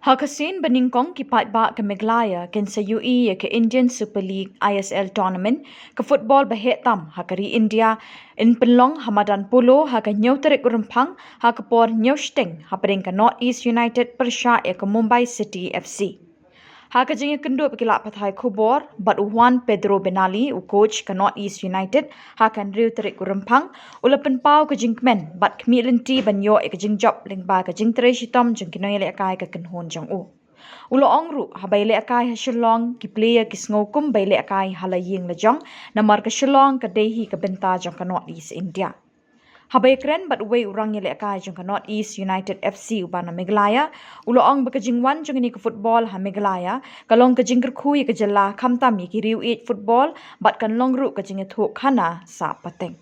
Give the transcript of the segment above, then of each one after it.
Hakasin beningkong kipat ba ke Meghalaya ken sa UE ke Indian Super League ISL tournament ke football bahetam hakari India in penlong Madan Polo haka nyau Tarik Rymphang haka por nyau Shillong hapading ke North East United Pyrshah ke Mumbai City FC. Haka jingi kendu pekilak pathai Khubor, but Juan Pedro Benali, coach ke North East United, hakan riu Tarik Rymphang, ulapan pau ke jingkmen, but kemilinti banyo ke jing job ling ba ke jing tere shitom jing kinoy le akai ke kenhon jang u. Ulo ongru habai le akai ha Shillong ki player ki sngokum bai le akai halaying le jong namar ke Shillong ke dehi ke benta jong ke North East India. Habai keren bat uwe urang yele akai jong ke North East United FC ubana Meghalaya, ulo ong bekajingwan jong ini ke football ha Meghalaya, kalong ke jingker kui ke jela kamtam ye ki riu eat football, bat kan longru ke jingi thuk khana sa pateng.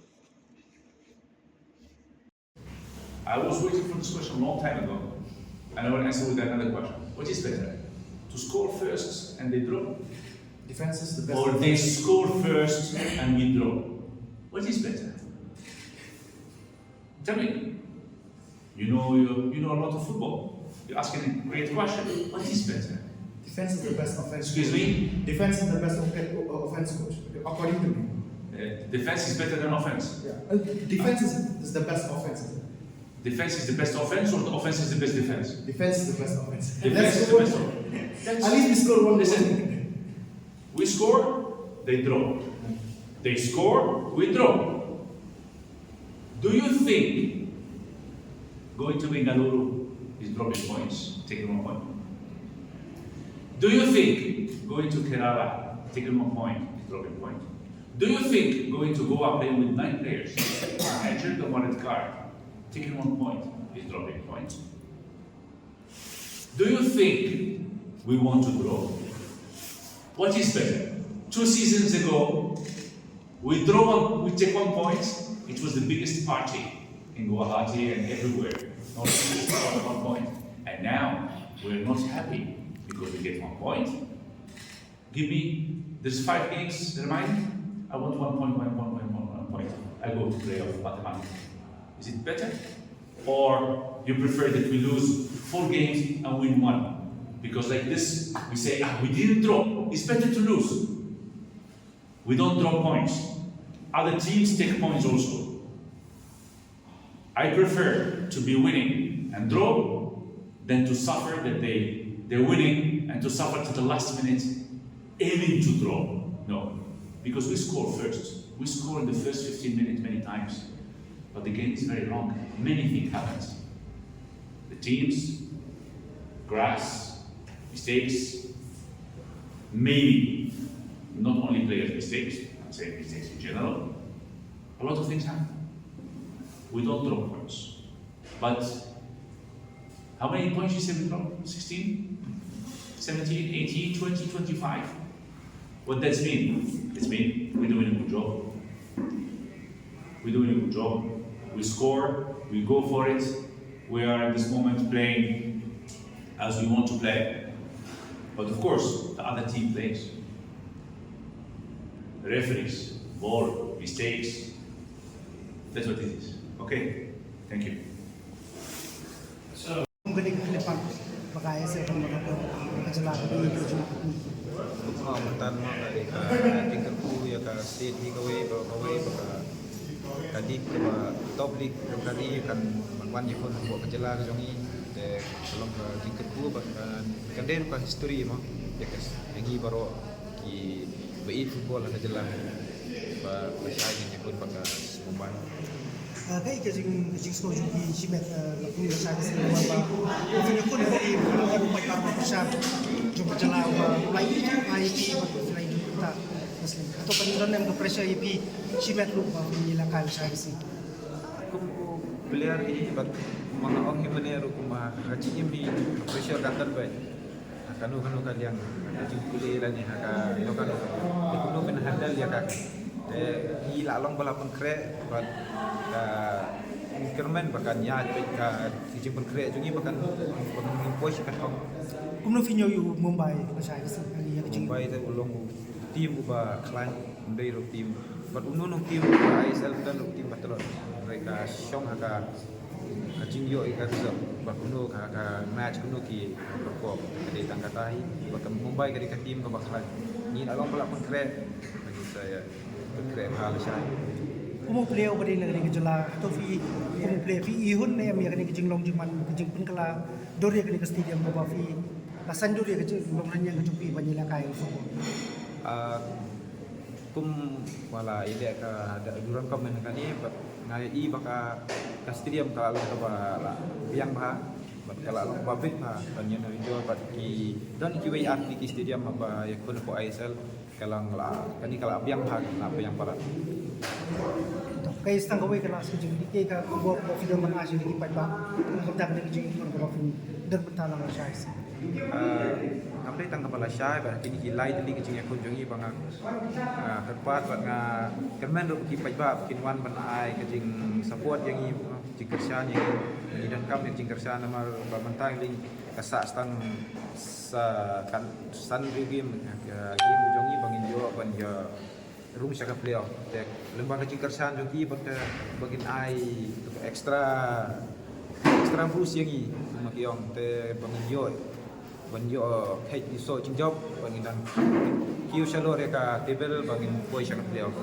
I was waiting for this question a long time ago, and I will answer with another question. What is better? To score first and they draw? Defense is the best. Or they score first and we draw? What is better? Tell me. You know a lot of football. You're asking a great question. What is better? Defense is the best offense. Excuse me? Defense is the best offense coach, according to me. Defense is better than offense. Yeah. Defense is the best offense. Defense is the best offense, or the offense is the best defense? Defense is the best offense. Defense is the best offense. At least we score one. Listen, we score, they draw. They score, we draw. Do you think going to Bengaluru is dropping points, taking 1 point? Do you think going to Kerala, taking 1 point, is dropping points? Do you think going to Goa playing with 9 players, and the one red card, taking 1 point, is dropping points? Do you think we want to draw? What is better? 2 seasons ago, we take 1 point. It was the biggest party in Guwahati and everywhere. Not just 1 point. And now we're not happy because we get 1 point. Give me, there's 5 games remaining. I want 1 point, 1 point. I go to play off mathematics. Is it better? Or you prefer that we lose 4 games and win 1? Because like this, we say, we didn't draw. It's better to lose. We don't draw points. Other teams take points also. I prefer to be winning and draw than to suffer that they're winning and to suffer to the last minute aiming to draw. No, because we score first. We score in the first 15 minutes many times. But the game is very long. Many things happen. The teams, grass, mistakes, maybe not only players' mistakes, I'm saying mistakes in general. A lot of things happen. We don't draw points. But how many points you say we draw? 16, 17, 18, 20, 25? What does mean? It means we're doing a good job. We're doing a good job. We score, we go for it. We are at this moment playing as we want to play. But of course, the other team plays. Referees, ball, mistakes. That's what it is. Okay, thank you. So, I'm going to clip on Makaya sa itong mga kajalaka ng YouTube. Madan mo dari ka tinggal ku ya ka state di kawe baka kadi ka top league kadi kan man ni kon buat kejala ka jongi de kolom ka tinggal ku baka kaden pa history mo ya kas lagi baro ki bei football ka jala ba pasai ni pun baka Mumbai Kaya kasing sko yung simet lapun sa sa ba kung ko dari ang may para pa siya yung jala mulai IT mulai kita muslim atau paniran yang pressure IP simet lu ba nila kan sa kasi kum player ini bat mga ong player ko ma haji mi pressure kantan ba kanu kalian haji player ni haka no kanu ikuno men handal ya kak i lalong balapun kre bat kermen bahkan ya ka siji pun kre jungi bahkan impose kan kumno finyo yu Mumbai pasai kasi ali ya Mumbai te ulong tim uba klan ndai ro tim bat uno no tim ISL dan tim batalon mereka syong haka kajing yo ikat so bakuno ka match kuno ki perform dari tangkatai bakam Mumbai kadi tim ka bakal ni along pula pun kre bagi saya kre hal saya Kumu play over din kani kejala atau fi kumu play fi ihun ne mi kani kejing long juman kejing pun kala dori kani ke stadium ko fi lasan dori kejing long ranya kejupi banyak kai so kum wala ide ka ada duran komen kani ngai I baka ka stadium ka la ba biang ba kala long babit ba banyak no enjoy bat ki dan ki way at ki stadium ba yakun ko ISL kalang la kani kala biang ba na biang para kay istang kaway kelas kejing di ka Khubor ko video man asyo di pat ba kung tak ni kejing ko fi dan bentalang size kami tang kepala syai bah kini kilai tadi kecing Iakhun jongi bang tepat bang kemen do ki pai ba kin wan ban ai kecing support yang i jingkersan yang ni dan kam yang jingkersan nama ba mentang ling kasa stang sa kan san game game jongi bang injo ban ya rung syaka playoff tek lembaga jingkersan jongi bagin ai extra boost yang i makiong te bang injo banyo hate iso jinjob bangin dan kiu shalor ka table bangin boy syaka playoff